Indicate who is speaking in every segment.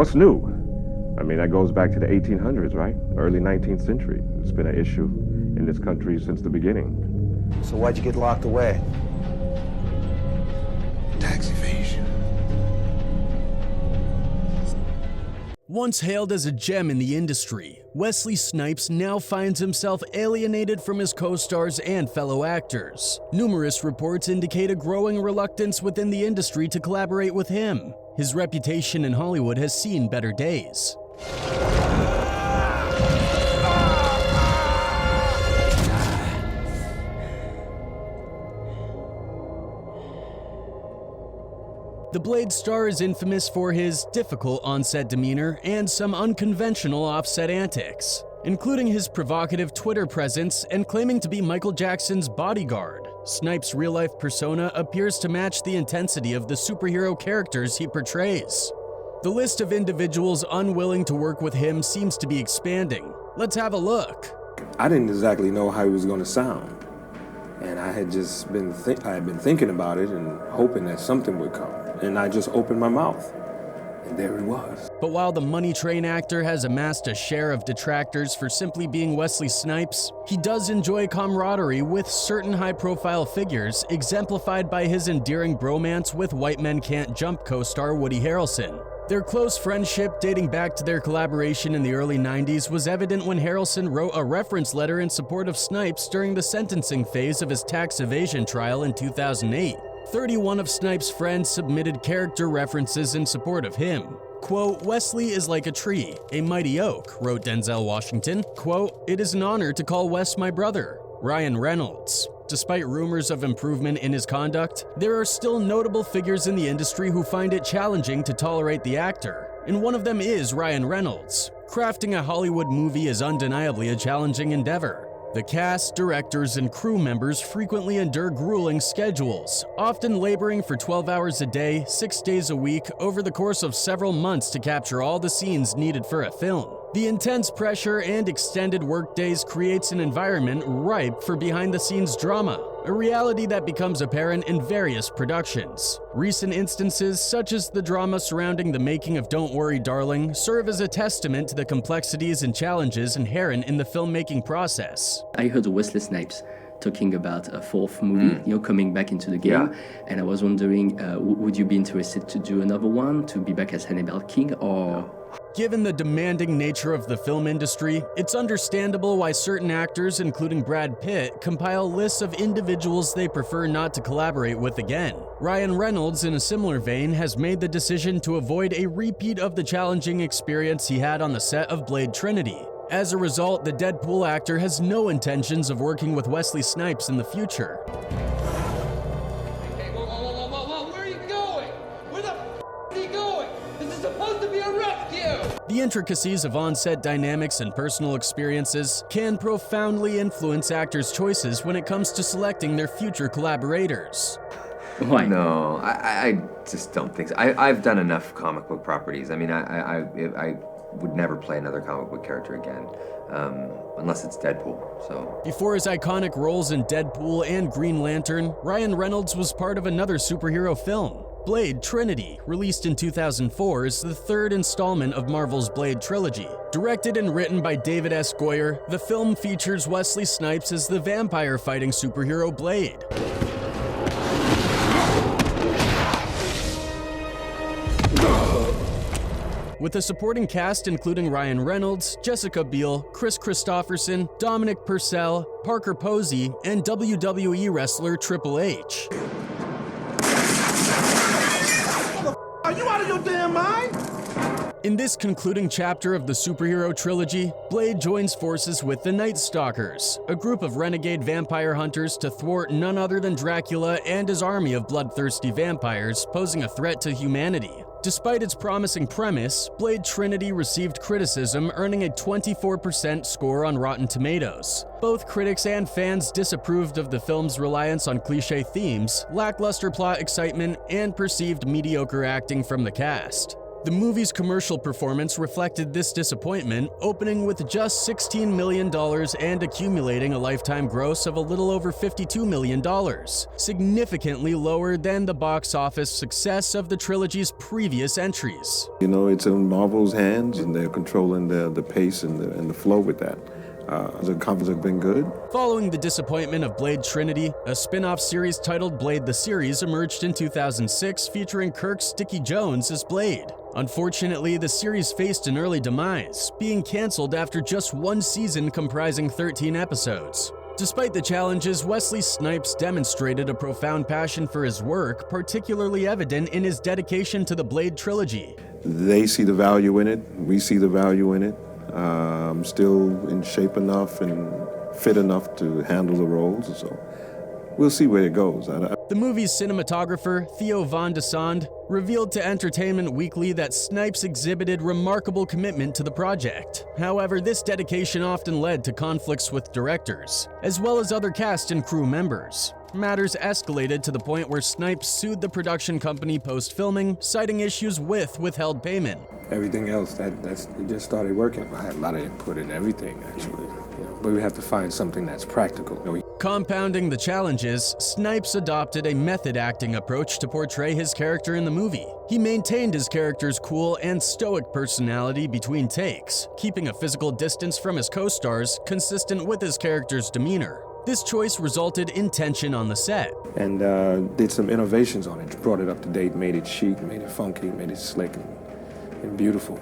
Speaker 1: What's new? I mean, that goes back to the 1800s, right? Early 19th century. It's been an issue in this country since the beginning.
Speaker 2: So why'd you get locked away?
Speaker 3: Tax evasion.
Speaker 4: Once hailed as a gem in the industry, Weasly Snipes now finds himself alienated from his co-stars and fellow actors. Numerous reports indicate a growing reluctance within the industry to collaborate with him. His reputation in Hollywood has seen better days. The Blade star is infamous for his difficult on-set demeanor and some unconventional off-set antics, including his provocative Twitter presence and claiming to be Michael Jackson's bodyguard. Snipes' real-life persona appears to match the intensity of the superhero characters he portrays. The list of individuals unwilling to work with him seems to be expanding. Let's have a look.
Speaker 5: I didn't exactly know how he was going to sound, and I had just been thinking about it and hoping that something would come. And I just opened my mouth, and there it was.
Speaker 4: But while the Money Train actor has amassed a share of detractors for simply being Weasly Snipes, he does enjoy camaraderie with certain high-profile figures, exemplified by his endearing bromance with White Men Can't Jump co-star Woody Harrelson. Their close friendship, dating back to their collaboration in the early 90s, was evident when Harrelson wrote a reference letter in support of Snipes during the sentencing phase of his tax evasion trial in 2008. 31 of Snipes' friends submitted character references in support of him. Quote, "Weasly is like a tree, a mighty oak," wrote Denzel Washington. Quote, "It is an honor to call Wes my brother." Ryan Reynolds. Despite rumors of improvement in his conduct, there are still notable figures in the industry who find it challenging to tolerate the actor, and one of them is Ryan Reynolds. Crafting a Hollywood movie is undeniably a challenging endeavor. The cast, directors, and crew members frequently endure grueling schedules, often laboring for 12 hours a day, 6 days a week, over the course of several months to capture all the scenes needed for a film. The intense pressure and extended workdays creates an environment ripe for behind-the-scenes drama, a reality that becomes apparent in various productions. Recent instances, such as the drama surrounding the making of Don't Worry Darling, serve as a testament to the complexities and challenges inherent in the filmmaking process.
Speaker 6: I heard Weasly Snipes talking about a fourth movie, coming back into the game, and I was wondering, would you be interested to do another one, to be back as Hannibal King, or...
Speaker 4: Given the demanding nature of the film industry, it's understandable why certain actors, including Brad Pitt, compile lists of individuals they prefer not to collaborate with again. Ryan Reynolds, in a similar vein, has made the decision to avoid a repeat of the challenging experience he had on the set of Blade Trinity. As a result, the Deadpool actor has no intentions of working with Weasly Snipes in the future.
Speaker 7: Hey, whoa, where are you going? Where the are you going? This is supposed to be a rescue!
Speaker 4: The intricacies of on-set dynamics and personal experiences can profoundly influence actors' choices when it comes to selecting their future collaborators.
Speaker 6: Why?
Speaker 8: No, I just don't think so. I've done enough comic book properties. I mean, I would never play another comic book character again, unless it's Deadpool, so.
Speaker 4: Before his iconic roles in Deadpool and Green Lantern, Ryan Reynolds was part of another superhero film. Blade Trinity, released in 2004, is the third installment of Marvel's Blade trilogy. Directed and written by David S. Goyer, the film features Weasly Snipes as the vampire-fighting superhero Blade. With a supporting cast including Ryan Reynolds, Jessica Biel, Chris Christopherson, Dominic Purcell, Parker Posey, and WWE wrestler Triple H.
Speaker 3: Are you out of your damn mind?
Speaker 4: In this concluding chapter of the superhero trilogy, Blade joins forces with the Night Stalkers, a group of renegade vampire hunters to thwart none other than Dracula and his army of bloodthirsty vampires posing a threat to humanity. Despite its promising premise, Blade Trinity received criticism, earning a 24% score on Rotten Tomatoes. Both critics and fans disapproved of the film's reliance on cliché themes, lackluster plot excitement, and perceived mediocre acting from the cast. The movie's commercial performance reflected this disappointment, opening with just $16 million and accumulating a lifetime gross of a little over $52 million, significantly lower than the box office success of the trilogy's previous entries.
Speaker 5: You know, it's in Marvel's hands, and they're controlling the pace and the flow with that. The comments have been good.
Speaker 4: Following the disappointment of Blade Trinity, a spin-off series titled Blade the Series emerged in 2006 featuring Kirk Sticky Jones as Blade. Unfortunately, the series faced an early demise, being cancelled after just one season comprising 13 episodes. Despite the challenges, Weasly Snipes demonstrated a profound passion for his work, particularly evident in his dedication to the Blade trilogy.
Speaker 5: They see the value in it. We see the value in it. I'm still in shape enough and fit enough to handle the roles, so we'll see where it goes.
Speaker 4: The movie's cinematographer, Theo Van de Sande, revealed to Entertainment Weekly that Snipes exhibited remarkable commitment to the project. However, this dedication often led to conflicts with directors, as well as other cast and crew members. Matters escalated to the point where Snipes sued the production company post-filming, citing issues with withheld payment.
Speaker 5: Everything else, it just started working. I had a lot of input in everything, actually. But we have to find something that's practical.
Speaker 4: Compounding the challenges, Snipes adopted a method acting approach to portray his character in the movie. He maintained his character's cool and stoic personality between takes, keeping a physical distance from his co-stars consistent with his character's demeanor. This choice resulted in tension on the set.
Speaker 5: And did some innovations on it, brought it up to date, made it chic, made it funky, made it slick and beautiful.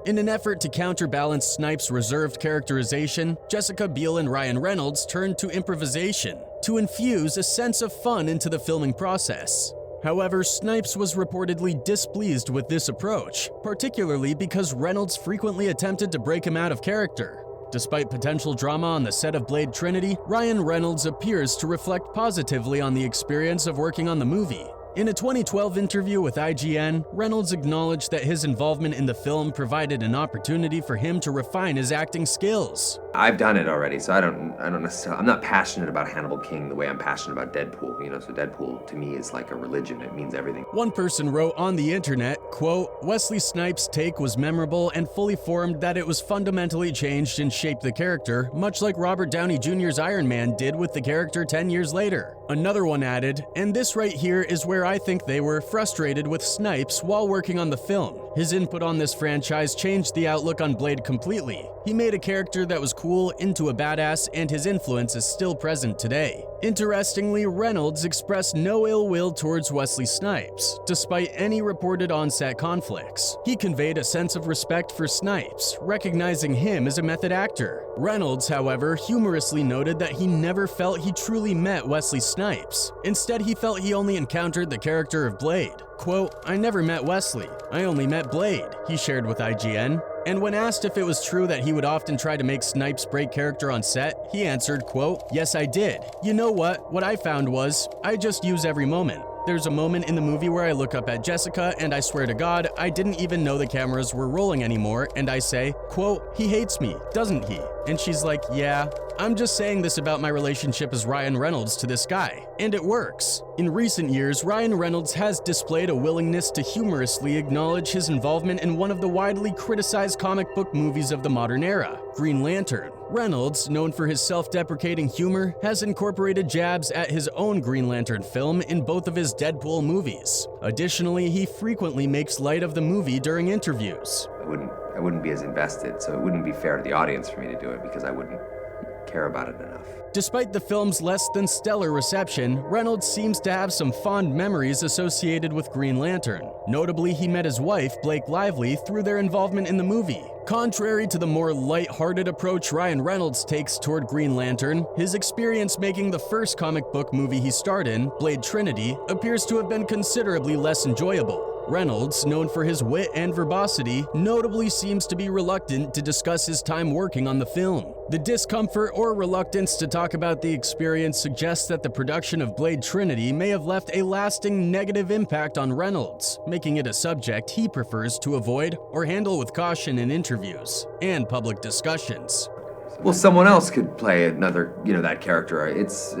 Speaker 4: In an effort to counterbalance Snipes' reserved characterization, Jessica Biel and Ryan Reynolds turned to improvisation to infuse a sense of fun into the filming process. However, Snipes was reportedly displeased with this approach, particularly because Reynolds frequently attempted to break him out of character. Despite potential drama on the set of Blade Trinity, Ryan Reynolds appears to reflect positively on the experience of working on the movie. In a 2012 interview with IGN, Reynolds acknowledged that his involvement in the film provided an opportunity for him to refine his acting skills.
Speaker 8: I've done it already, so I don't necessarily, I'm not passionate about Hannibal King the way I'm passionate about Deadpool, so Deadpool to me is like a religion, it means everything.
Speaker 4: One person wrote on the internet, quote, "Weasly Snipes' take was memorable and fully formed that it was fundamentally changed and shaped the character, much like Robert Downey Jr.'s Iron Man did with the character 10 years later." Another one added, "And this right here is where I think they were frustrated with Snipes while working on the film. His input on this franchise changed the outlook on Blade completely. He made a character that was cool into a badass, and his influence is still present today." Interestingly, Reynolds expressed no ill will towards Weasly Snipes, despite any reported on-set conflicts. He conveyed a sense of respect for Snipes, recognizing him as a method actor. Reynolds, however, humorously noted that he never felt he truly met Weasly Snipes. Instead, he felt he only encountered the character of Blade. Quote, "I never met Weasly, I only met Blade," he shared with IGN. And when asked if it was true that he would often try to make Snipes break character on set, he answered, quote, "Yes, I did. You know what I found was, I just use every moment. There's a moment in the movie where I look up at Jessica and I swear to God, I didn't even know the cameras were rolling anymore, and I say, quote, 'He hates me, doesn't he?' And she's like, 'Yeah. I'm just saying this about my relationship as Ryan Reynolds to this guy.' And it works." In recent years, Ryan Reynolds has displayed a willingness to humorously acknowledge his involvement in one of the widely criticized comic book movies of the modern era, Green Lantern. Reynolds, known for his self-deprecating humor, has incorporated jabs at his own Green Lantern film in both of his Deadpool movies. Additionally, he frequently makes light of the movie during interviews.
Speaker 8: I wouldn't be as invested, so it wouldn't be fair to the audience for me to do it because I wouldn't care about it enough.
Speaker 4: Despite the film's less than stellar reception, Reynolds seems to have some fond memories associated with Green Lantern. Notably, he met his wife, Blake Lively, through their involvement in the movie. Contrary to the more light-hearted approach Ryan Reynolds takes toward Green Lantern, his experience making the first comic book movie he starred in, Blade Trinity, appears to have been considerably less enjoyable. Reynolds, known for his wit and verbosity, notably seems to be reluctant to discuss his time working on the film. The discomfort or reluctance to talk about the experience suggests that the production of Blade Trinity may have left a lasting negative impact on Reynolds, making it a subject he prefers to avoid or handle with caution in interviews and public discussions.
Speaker 8: Well, someone else could play another, that character. I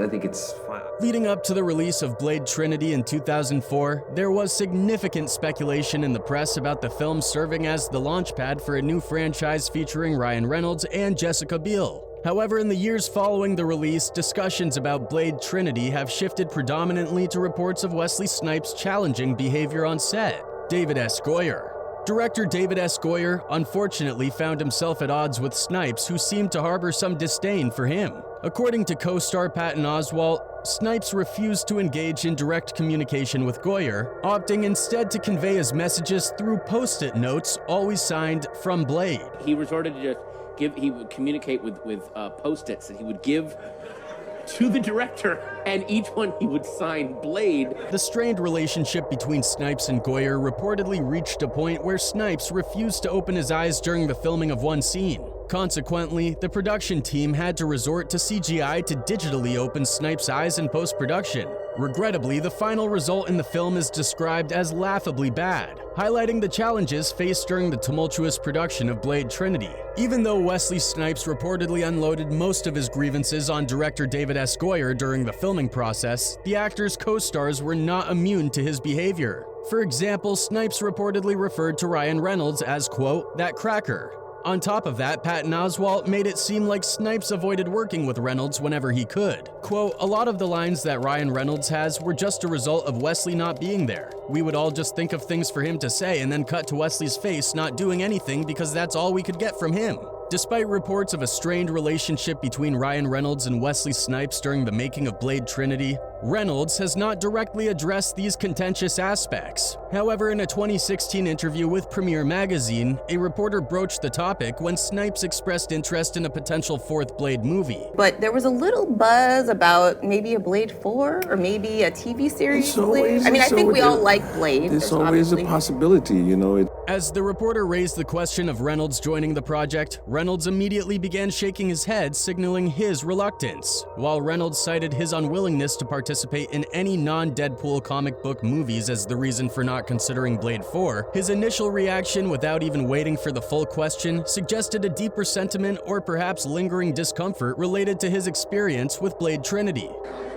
Speaker 8: think it's fine.
Speaker 4: Leading up to the release of Blade Trinity in 2004, there was significant speculation in the press about the film serving as the launchpad for a new franchise featuring Ryan Reynolds and Jessica Biel. However, in the years following the release, discussions about Blade Trinity have shifted predominantly to reports of Weasly Snipes' challenging behavior on set. David S. Goyer. Director David S. Goyer unfortunately found himself at odds with Snipes, who seemed to harbor some disdain for him. According to co-star Patton Oswalt, Snipes refused to engage in direct communication with Goyer, opting instead to convey his messages through post-it notes, always signed "From Blade."
Speaker 9: He resorted to he would communicate with post-its that he would give to the director, and each one he would sign Blade.
Speaker 4: The strained relationship between Snipes and Goyer reportedly reached a point where Snipes refused to open his eyes during the filming of one scene. Consequently, the production team had to resort to CGI to digitally open Snipes' eyes in post-production. Regrettably, the final result in the film is described as laughably bad, highlighting the challenges faced during the tumultuous production of Blade Trinity. Even though Weasly Snipes reportedly unloaded most of his grievances on director David S. Goyer during the filming process, the actor's co-stars were not immune to his behavior. For example, Snipes reportedly referred to Ryan Reynolds as, quote, "that cracker." On top of that, Patton Oswalt made it seem like Snipes avoided working with Reynolds whenever he could. Quote, "A lot of the lines that Ryan Reynolds has were just a result of Weasly not being there. We would all just think of things for him to say and then cut to Wesley's face not doing anything because that's all we could get from him." Despite reports of a strained relationship between Ryan Reynolds and Weasly Snipes during the making of Blade Trinity, Reynolds has not directly addressed these contentious aspects. However, in a 2016 interview with Premiere Magazine, a reporter broached the topic when Snipes expressed interest in a potential fourth Blade movie.
Speaker 10: But there was a little buzz about maybe a Blade 4 or maybe a TV series Blade. I mean, I think we all like Blade.
Speaker 5: It's always a possibility, you know.
Speaker 4: As the reporter raised the question of Reynolds joining the project, Reynolds immediately began shaking his head, signaling his reluctance. While Reynolds cited his unwillingness to participate in any non-Deadpool comic book movies as the reason for not considering Blade 4, his initial reaction, without even waiting for the full question, suggested a deeper sentiment or perhaps lingering discomfort related to his experience with Blade Trinity.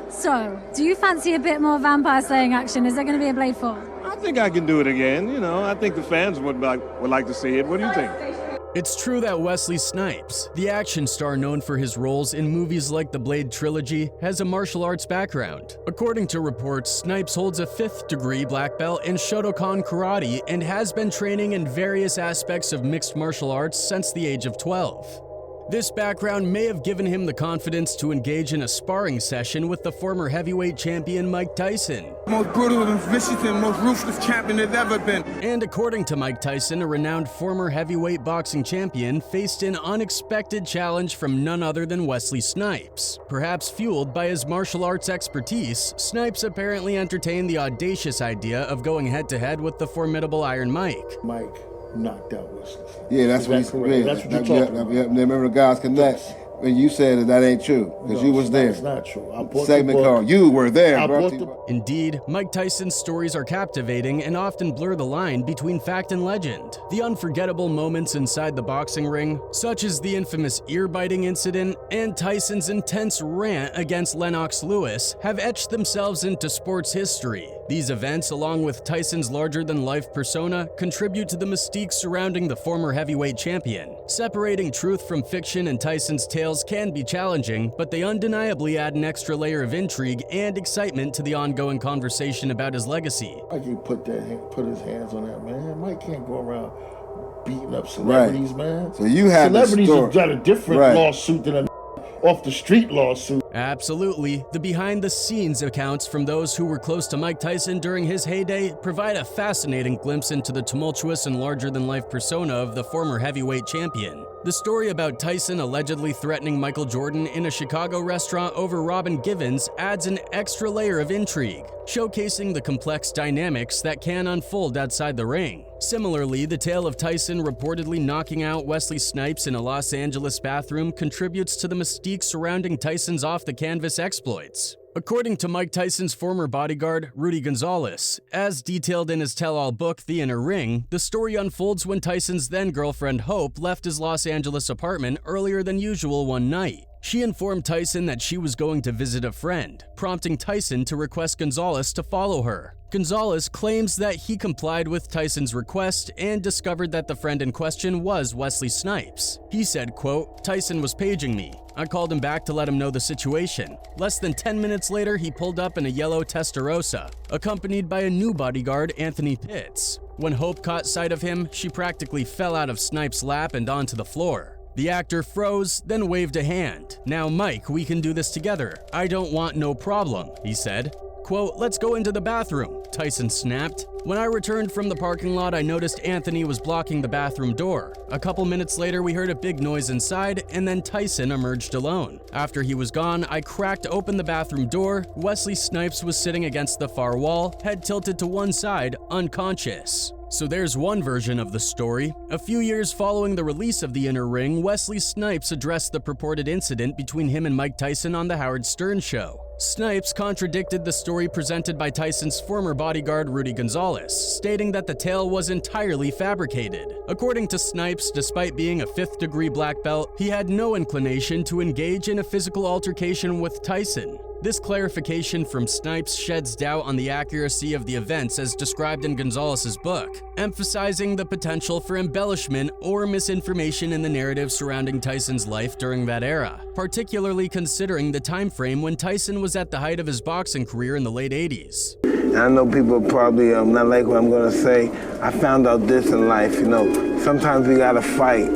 Speaker 11: So, do you fancy a bit more vampire slaying action? Is there going to be a Blade 4?
Speaker 1: I think I can do it again. You know, I think the fans would like to see it. What do you think?
Speaker 4: It's true that Weasly Snipes, the action star known for his roles in movies like the Blade trilogy, has a martial arts background. According to reports, Snipes holds a 5th-degree black belt in Shotokan karate and has been training in various aspects of mixed martial arts since the age of 12. This background may have given him the confidence to engage in a sparring session with the former heavyweight champion Mike Tyson.
Speaker 3: Most brutal and vicious and most ruthless champion there's ever been.
Speaker 4: And according to Mike Tyson, a renowned former heavyweight boxing champion faced an unexpected challenge from none other than Weasly Snipes. Perhaps fueled by his martial arts expertise, Snipes apparently entertained the audacious idea of going head-to-head with the formidable Iron Mike.
Speaker 12: Mike knocked out Weasly.
Speaker 13: Yeah, that's what he said.
Speaker 12: That's what you're talking about.
Speaker 13: Remember the guys connect? When you said that ain't true, because you was there.
Speaker 12: It's not true. I bought
Speaker 13: Segment called You Were There,
Speaker 4: Indeed, Mike Tyson's stories are captivating and often blur the line between fact and legend. The unforgettable moments inside the boxing ring, such as the infamous ear-biting incident and Tyson's intense rant against Lennox Lewis, have etched themselves into sports history. These events, along with Tyson's larger-than-life persona, contribute to the mystique surrounding the former heavyweight champion. Separating truth from fiction in Tyson's tales can be challenging, but they undeniably add an extra layer of intrigue and excitement to the ongoing conversation about his legacy.
Speaker 12: I can put his hands on that, man. Mike can't go around beating up celebrities, man.
Speaker 13: So you have
Speaker 12: celebrities have got a different lawsuit than a off-the-street lawsuit.
Speaker 4: Absolutely. The behind-the-scenes accounts from those who were close to Mike Tyson during his heyday provide a fascinating glimpse into the tumultuous and larger-than-life persona of the former heavyweight champion. The story about Tyson allegedly threatening Michael Jordan in a Chicago restaurant over Robin Givens adds an extra layer of intrigue, showcasing the complex dynamics that can unfold outside the ring. Similarly, the tale of Tyson reportedly knocking out Weasly Snipes in a Los Angeles bathroom contributes to the mystique surrounding Tyson's off-the-canvas exploits. According to Mike Tyson's former bodyguard, Rudy Gonzalez, as detailed in his tell-all book, The Inner Ring, the story unfolds when Tyson's then-girlfriend Hope left his Los Angeles apartment earlier than usual one night. She informed Tyson that she was going to visit a friend, prompting Tyson to request Gonzalez to follow her. Gonzalez claims that he complied with Tyson's request and discovered that the friend in question was Weasly Snipes. He said, quote, "Tyson was paging me. I called him back to let him know the situation. Less than 10 minutes later, he pulled up in a yellow Testarossa, accompanied by a new bodyguard, Anthony Pitts. When Hope caught sight of him, she practically fell out of Snipes' lap and onto the floor. The actor froze, then waved a hand. 'Now, Mike, we can do this together. I don't want no problem,' he said. Quote, 'Let's go into the bathroom,' Tyson snapped. When I returned from the parking lot, I noticed Anthony was blocking the bathroom door. A couple minutes later, we heard a big noise inside, and then Tyson emerged alone. After he was gone, I cracked open the bathroom door. Weasly Snipes was sitting against the far wall, head tilted to one side, unconscious." So there's one version of the story. A few years following the release of The Inner Ring, Weasly Snipes addressed the purported incident between him and Mike Tyson on The Howard Stern Show. Snipes contradicted the story presented by Tyson's former bodyguard Rudy Gonzalez, stating that the tale was entirely fabricated. According to Snipes, despite being a 5th-degree black belt, he had no inclination to engage in a physical altercation with Tyson. This clarification from Snipes sheds doubt on the accuracy of the events as described in Gonzalez's book, emphasizing the potential for embellishment or misinformation in the narrative surrounding Tyson's life during that era, particularly considering the time frame when Tyson was at the height of his boxing career in the late 80s.
Speaker 14: I know people probably not like what I'm gonna say. I found out this in life, sometimes we gotta fight,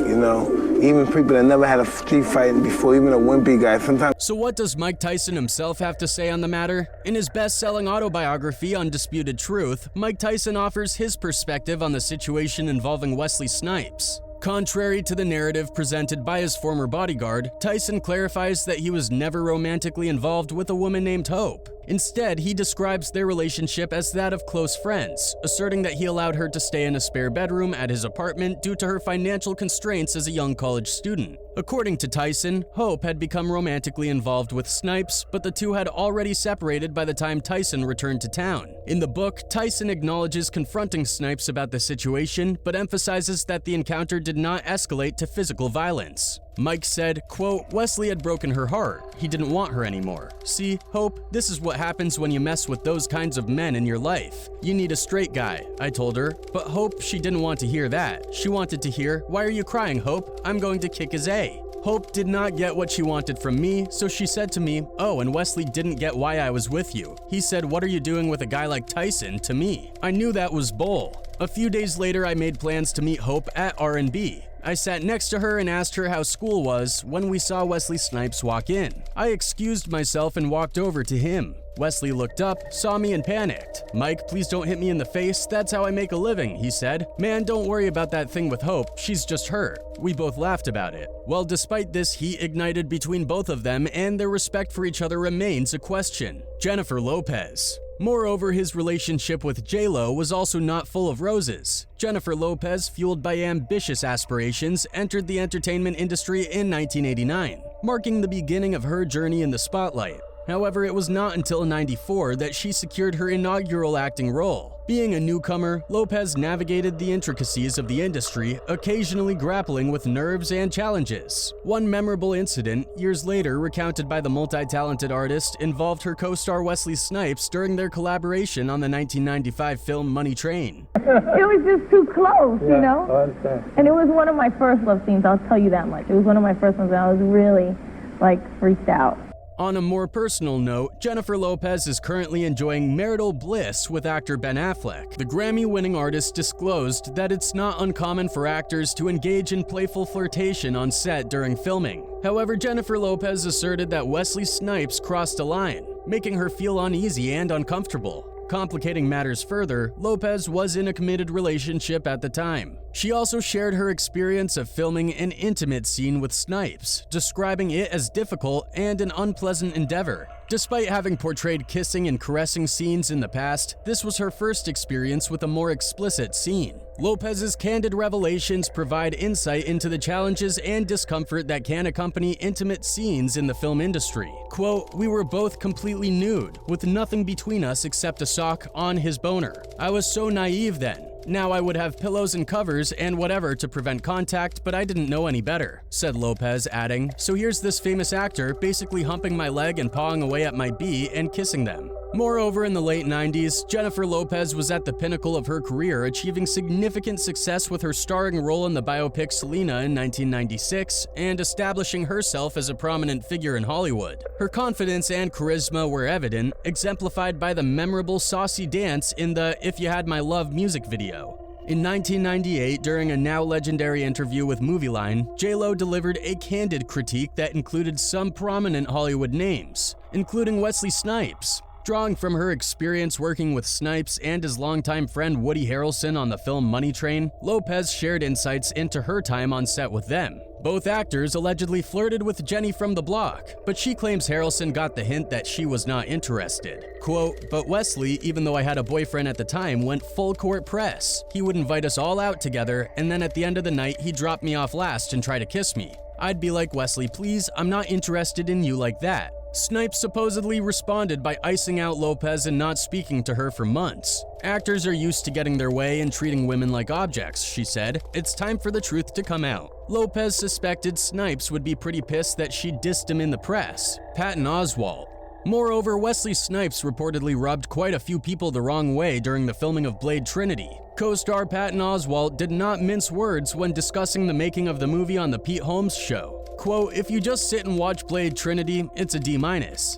Speaker 14: Even people that never had a street fight before, even a wimpy guy, sometimes.
Speaker 4: So what does Mike Tyson himself have to say on the matter? In his best-selling autobiography, Undisputed Truth, Mike Tyson offers his perspective on the situation involving Weasly Snipes. Contrary to the narrative presented by his former bodyguard, Tyson clarifies that he was never romantically involved with a woman named Hope. Instead, he describes their relationship as that of close friends, asserting that he allowed her to stay in a spare bedroom at his apartment due to her financial constraints as a young college student. According to Tyson, Hope had become romantically involved with Snipes, but the two had already separated by the time Tyson returned to town. In the book, Tyson acknowledges confronting Snipes about the situation, but emphasizes that the encounter did not escalate to physical violence. Mike said, quote, "Weasly had broken her heart. He didn't want her anymore. See, Hope, this is what happens when you mess with those kinds of men in your life. You need a straight guy," I told her. But Hope, she didn't want to hear that. She wanted to hear, "Why are you crying, Hope? I'm going to kick his A." Hope did not get what she wanted from me, so she said to me, "Oh, and Weasly didn't get why I was with you. He said, 'What are you doing with a guy like Tyson?' to me. I knew that was bull." A few days later, I made plans to meet Hope at R&B. I sat next to her and asked her how school was when we saw Weasly Snipes walk in. I excused myself and walked over to him. Weasly looked up, saw me, and panicked. "Mike, please don't hit me in the face. That's how I make a living," he said. "Man, don't worry about that thing with Hope. She's just hurt." We both laughed about it. Well, despite this, heat ignited between both of them, and their respect for each other remains a question. Jeniffer Lopez. Moreover, his relationship with J-Lo was also not full of roses. Jeniffer Lopez, fueled by ambitious aspirations, entered the entertainment industry in 1989, marking the beginning of her journey in the spotlight. However, it was not until '94 that she secured her inaugural acting role. Being a newcomer, Lopez navigated the intricacies of the industry, occasionally grappling with nerves and challenges. One memorable incident, years later recounted by the multi-talented artist, involved her co-star Weasly Snipes during their collaboration on the 1995 film Money Train.
Speaker 15: It was just too close,
Speaker 16: I understand.
Speaker 15: And it was one of my first love scenes, I'll tell you that much. It was one of my first ones, and I was really, freaked out.
Speaker 4: On a more personal note, Jeniffer Lopez is currently enjoying marital bliss with actor Ben Affleck. The Grammy-winning artist disclosed that it's not uncommon for actors to engage in playful flirtation on set during filming. However, Jeniffer Lopez asserted that Weasly Snipes crossed a line, making her feel uneasy and uncomfortable. Complicating matters further, Lopez was in a committed relationship at the time. She also shared her experience of filming an intimate scene with Snipes, describing it as difficult and an unpleasant endeavor. Despite having portrayed kissing and caressing scenes in the past, this was her first experience with a more explicit scene. Lopez's candid revelations provide insight into the challenges and discomfort that can accompany intimate scenes in the film industry. Quote, "We were both completely nude, with nothing between us except a sock on his boner. I was so naive then. Now I would have pillows and covers and whatever to prevent contact, but I didn't know any better, said Lopez, adding, so here's this famous actor basically humping my leg and pawing away at my bee and kissing them. Moreover, in the late 90s, Jeniffer Lopez was at the pinnacle of her career, achieving significant success with her starring role in the biopic Selena in 1996 and establishing herself as a prominent figure in Hollywood. Her confidence and charisma were evident, exemplified by the memorable saucy dance in the If You Had My Love music video. In 1998, during a now legendary interview with Movieline, J-Lo delivered a candid critique that included some prominent Hollywood names, including Weasly Snipes. Drawing from her experience working with Snipes and his longtime friend Woody Harrelson on the film Money Train, Lopez shared insights into her time on set with them. Both actors allegedly flirted with Jenny from the block, but she claims Harrelson got the hint that she was not interested. Quote, but Wesley, even though I had a boyfriend at the time, went full court press. He would invite us all out together, and then at the end of the night, he'd drop me off last and try to kiss me. I'd be like, Wesley, please, I'm not interested in you like that. Snipes supposedly responded by icing out Lopez and not speaking to her for months. Actors are used to getting their way and treating women like objects, she said. It's time for the truth to come out. Lopez suspected Snipes would be pretty pissed that she dissed him in the press. Patton Oswalt. Moreover, Weasly Snipes reportedly rubbed quite a few people the wrong way during the filming of Blade Trinity. Co-star Patton Oswalt did not mince words when discussing the making of the movie on the Pete Holmes Show. Quote, if you just sit and watch Blade Trinity, it's a D-.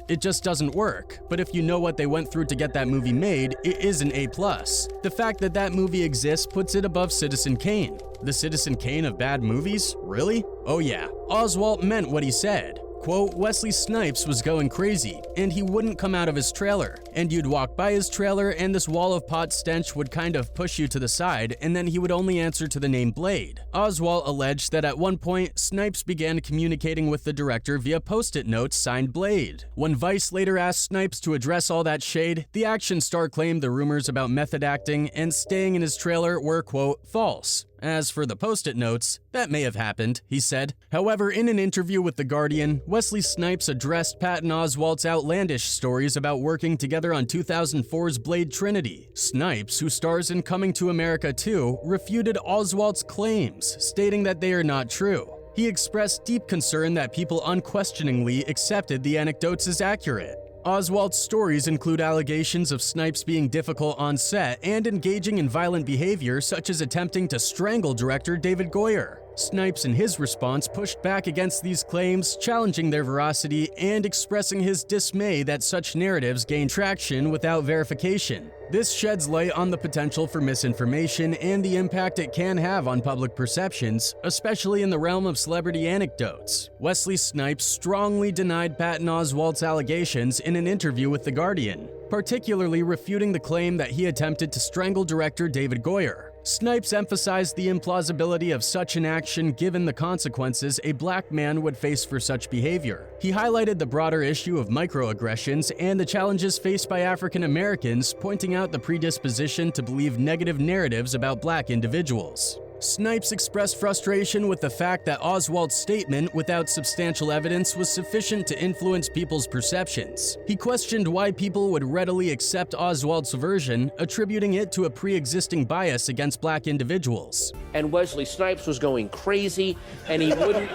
Speaker 4: It just doesn't work. But if you know what they went through to get that movie made, it is an A+. The fact that that movie exists puts it above Citizen Kane. The Citizen Kane of bad movies? Really? Oh yeah. Oswalt meant what he said. Quote, Weasly Snipes was going crazy, and he wouldn't come out of his trailer. And you'd walk by his trailer, and this wall of pot stench would kind of push you to the side, and then he would only answer to the name Blade. Oswalt alleged that at one point, Snipes began communicating with the director via post-it notes signed Blade. When Vice later asked Snipes to address all that shade, the action star claimed the rumors about method acting and staying in his trailer were, quote, false. As for the post-it notes, that may have happened, he said. However, in an interview with The Guardian, Weasly Snipes addressed Patton Oswalt's outlandish stories about working together on 2004's Blade Trinity. Snipes, who stars in Coming to America 2, refuted Oswalt's claims, stating that they are not true. He expressed deep concern that people unquestioningly accepted the anecdotes as accurate. Oswalt's stories include allegations of Snipes being difficult on set and engaging in violent behavior such as attempting to strangle director David Goyer. Snipes, in his response, pushed back against these claims, challenging their veracity and expressing his dismay that such narratives gain traction without verification. This sheds light on the potential for misinformation and the impact it can have on public perceptions, especially in the realm of celebrity anecdotes. Weasly Snipes strongly denied Patton Oswalt's allegations in an interview with The Guardian, particularly refuting the claim that he attempted to strangle director David Goyer. Snipes emphasized the implausibility of such an action given the consequences a black man would face for such behavior. He highlighted the broader issue of microaggressions and the challenges faced by African Americans, pointing out the predisposition to believe negative narratives about black individuals. Snipes expressed frustration with the fact that Oswalt's statement without substantial evidence was sufficient to influence people's perceptions. He questioned why people would readily accept Oswalt's version, attributing it to a pre-existing bias against black individuals.
Speaker 9: And Weasly Snipes was going crazy, and he wouldn't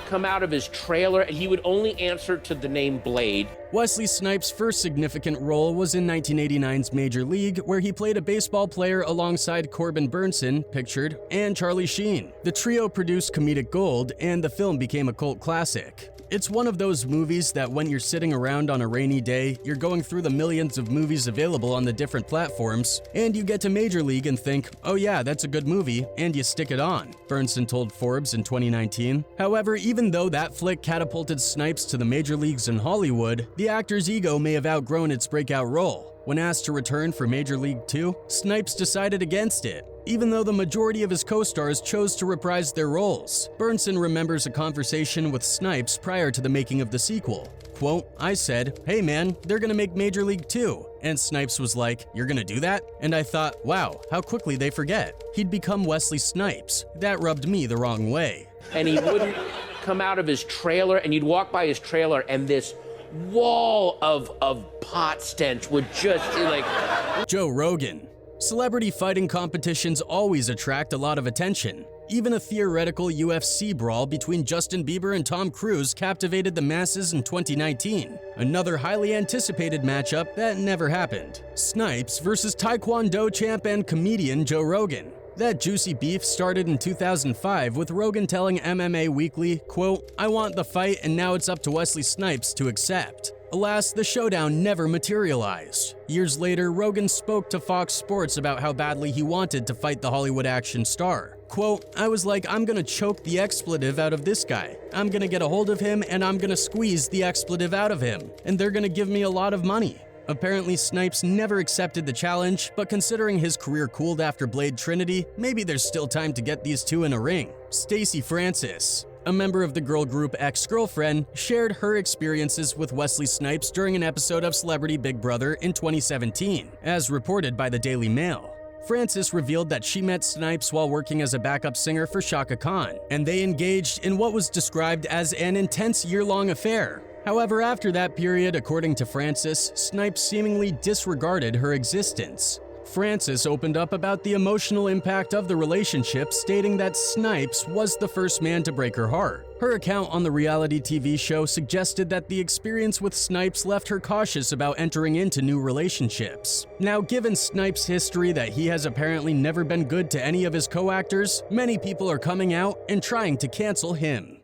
Speaker 9: come out of his trailer, and he would only answer to the name Blade.
Speaker 4: Weasly Snipes' first significant role was in 1989's Major League, where he played a baseball player alongside Corbin Burnson, pictured, and Charlie Sheen. The trio produced comedic gold, and the film became a cult classic. It's one of those movies that when you're sitting around on a rainy day, you're going through the millions of movies available on the different platforms, and you get to Major League and think, oh yeah, that's a good movie, and you stick it on, Burnson told Forbes in 2019. However, even though that flick catapulted Snipes to the major leagues in Hollywood, the actor's ego may have outgrown its breakout role. When asked to return for Major League 2, Snipes decided against it, even though the majority of his co-stars chose to reprise their roles. Burnson remembers a conversation with Snipes prior to the making of the sequel. Quote, I said, hey man, they're gonna make Major League 2. And Snipes was like, you're gonna do that? And I thought, wow, how quickly they forget. He'd become Weasly Snipes. That rubbed me the wrong way.
Speaker 9: And he wouldn't come out of his trailer, and you'd walk by his trailer, and this wall of pot stench would just, like...
Speaker 4: Joe Rogan. Celebrity fighting competitions always attract a lot of attention. Even a theoretical UFC brawl between Justin Bieber and Tom Cruise captivated the masses in 2019. Another highly anticipated matchup that never happened. Snipes versus Taekwondo champ and comedian Joe Rogan. That juicy beef started in 2005 with Rogan telling MMA Weekly, quote, "I want the fight and now it's up to Weasly Snipes to accept." Alas, the showdown never materialized. Years later, Rogan spoke to Fox Sports about how badly he wanted to fight the Hollywood action star. Quote, "I was like, I'm gonna choke the expletive out of this guy. I'm gonna get a hold of him and I'm gonna squeeze the expletive out of him. And they're gonna give me a lot of money." Apparently, Snipes never accepted the challenge, but considering his career cooled after Blade Trinity, maybe there's still time to get these two in a ring. Stancy Francis, a member of the girl group Ex-Girlfriend, shared her experiences with Weasly Snipes during an episode of Celebrity Big Brother in 2017, as reported by the Daily Mail. Francis revealed that she met Snipes while working as a backup singer for Shaka Khan, and they engaged in what was described as an intense year-long affair. However, after that period, according to Francis, Snipes seemingly disregarded her existence. Francis opened up about the emotional impact of the relationship, stating that Snipes was the first man to break her heart. Her account on the reality TV show suggested that the experience with Snipes left her cautious about entering into new relationships. Now, given Snipes' history that he has apparently never been good to any of his co-actors, many people are coming out and trying to cancel him.